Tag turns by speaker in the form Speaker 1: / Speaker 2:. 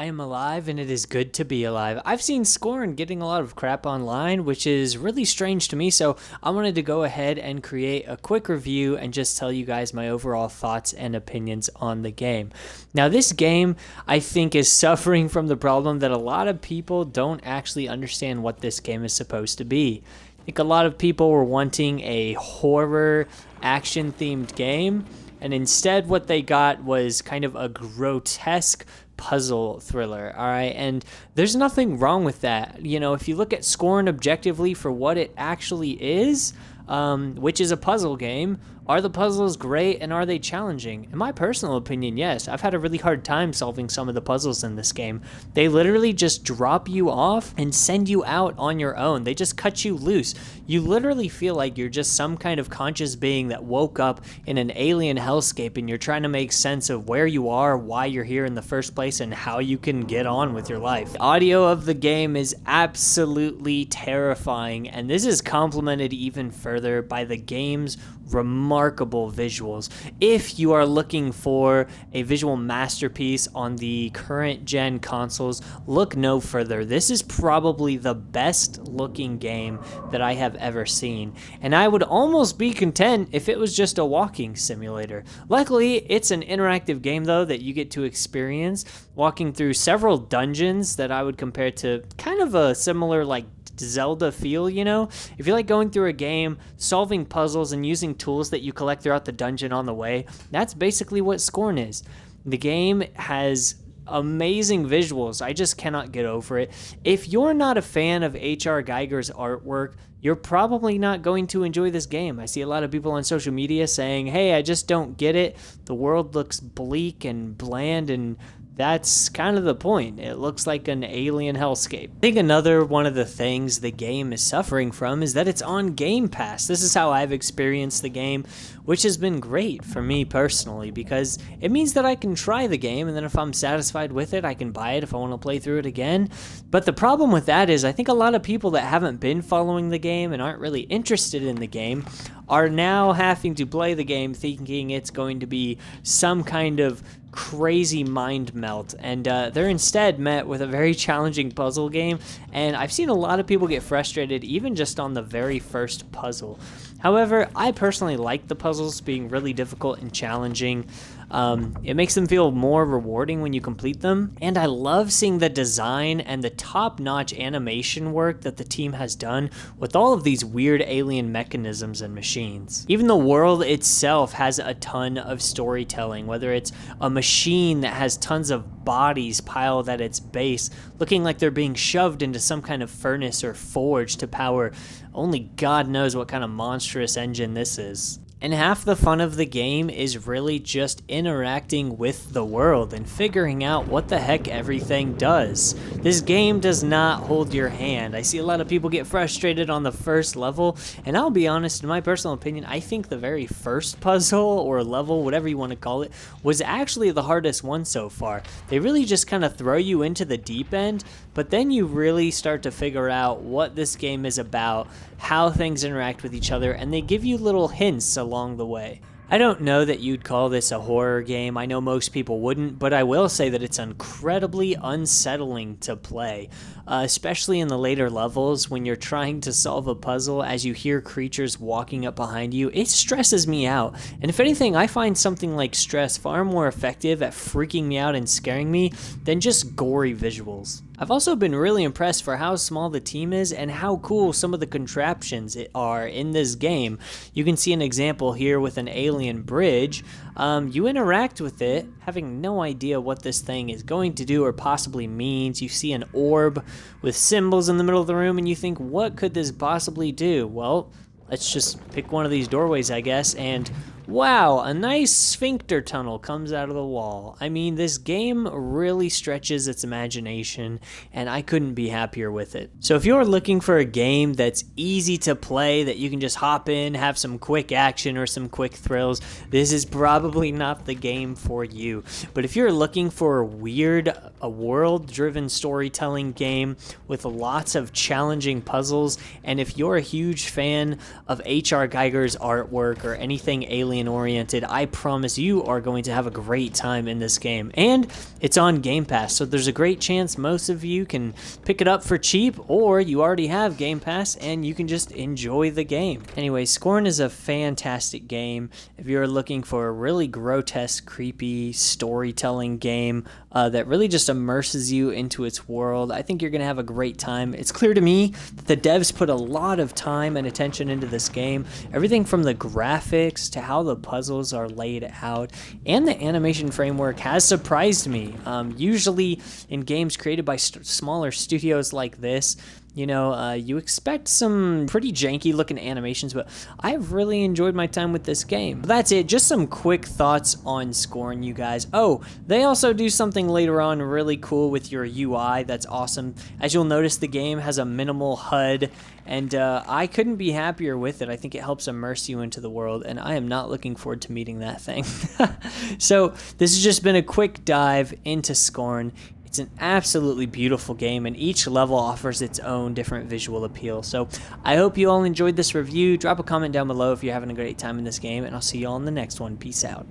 Speaker 1: I am alive and it is good to be alive. I've seen Scorn getting a lot of crap online, which is really strange to me, so I wanted to go ahead and create a quick review and just tell you guys my overall thoughts and opinions on the game. Now, this game, I think, is suffering from the problem that a lot of people don't actually understand what this game is supposed to be. I think a lot of people were wanting a horror action-themed game, and instead what they got was kind of a grotesque puzzle thriller. All right, and there's nothing wrong with that. You know, if you look at Scorn objectively for what it actually is, which is a puzzle game, are the puzzles great and are they challenging? In my personal opinion, yes. I've had a really hard time solving some of the puzzles in this game. They literally just drop you off and send you out on your own. They just cut you loose. You literally feel like you're just some kind of conscious being that woke up in an alien hellscape and you're trying to make sense of where you are, why you're here in the first place, and how you can get on with your life. The audio of the game is absolutely terrifying, and this is complemented even further by the game's remarkable visuals. If you are looking for a visual masterpiece on the current gen consoles, look no further. This is probably the best looking game that I have ever seen, and I would almost be content if it was just a walking simulator. Luckily, it's an interactive game though that you get to experience walking through several dungeons that I would compare to kind of a similar like Zelda feel, you know? If you like going through a game, solving puzzles, and using tools that you collect throughout the dungeon on the way, that's basically what Scorn is. The game has amazing visuals. I just cannot get over it. If you're not a fan of H.R. Geiger's artwork, you're probably not going to enjoy this game. I see a lot of people on social media saying, hey, I just don't get it. The world looks bleak and bland, and that's kind of the point. It looks like an alien hellscape. I think another one of the things the game is suffering from is that it's on Game Pass. This is how I've experienced the game, which has been great for me personally because it means that I can try the game, and then if I'm satisfied with it, I can buy it if I want to play through it again. But the problem with that is I think a lot of people that haven't been following the game and aren't really interested in the game are now having to play the game thinking it's going to be some kind of crazy mind melt, and they're instead met with a very challenging puzzle game, and I've seen a lot of people get frustrated even just on the very first puzzle. However, I personally like the puzzles being really difficult and challenging. It makes them feel more rewarding when you complete them, and I love seeing the design and the top-notch animation work that the team has done with all of these weird alien mechanisms and machines. Even the world itself has a ton of storytelling, whether it's a machine that has tons of bodies piled at its base, looking like they're being shoved into some kind of furnace or forge to power only God knows what kind of monstrous engine this is. And half the fun of the game is really just interacting with the world and figuring out what the heck everything does. This game does not hold your hand. I see a lot of people get frustrated on the first level, and I'll be honest, in my personal opinion, I think the very first puzzle or level, whatever you want to call it, was actually the hardest one so far. They really just kind of throw you into the deep end, but then you really start to figure out what this game is about, how things interact with each other, and they give you little hints along the way. I don't know that you'd call this a horror game. I know most people wouldn't, but I will say that it's incredibly unsettling to play, especially in the later levels when you're trying to solve a puzzle as you hear creatures walking up behind you. It stresses me out, and if anything, I find something like stress far more effective at freaking me out and scaring me than just gory visuals. I've also been really impressed for how small the team is and how cool some of the contraptions are in this game. You can see an example here with an alien bridge. You interact with it, having no idea what this thing is going to do or possibly means. You see an orb with symbols in the middle of the room and you think, what could this possibly do? Well, let's just pick one of these doorways, I guess, and wow, a nice sphincter tunnel comes out of the wall. I mean, this game really stretches its imagination, and I couldn't be happier with it. So if you're looking for a game that's easy to play, that you can just hop in, have some quick action or some quick thrills, this is probably not the game for you. But if you're looking for a world-driven storytelling game with lots of challenging puzzles, and if you're a huge fan of H.R. Geiger's artwork or anything alien alien-oriented, I promise you are going to have a great time in this game. And it's on Game Pass, so there's a great chance most of you can pick it up for cheap, or you already have Game Pass and you can just enjoy the game. Anyway, Scorn is a fantastic game. If you're looking for a really grotesque, creepy storytelling game that really just immerses you into its world, I think you're going to have a great time. It's clear to me that the devs put a lot of time and attention into this game. Everything from the graphics to how the puzzles are laid out, and the animation framework has surprised me. Usually in games created by smaller studios like this, you know, you expect some pretty janky looking animations, but I've really enjoyed my time with this game. That's it, just some quick thoughts on Scorn, you guys. Oh, they also do something later on really cool with your UI that's awesome. As you'll notice, the game has a minimal HUD, and I couldn't be happier with it. I think it helps immerse you into the world, and I am not looking forward to meeting that thing. So this has just been a quick dive into Scorn. It's an absolutely beautiful game, and each level offers its own different visual appeal. So I hope you all enjoyed this review. Drop a comment down below if you're having a great time in this game, and I'll see you all in the next one. Peace out.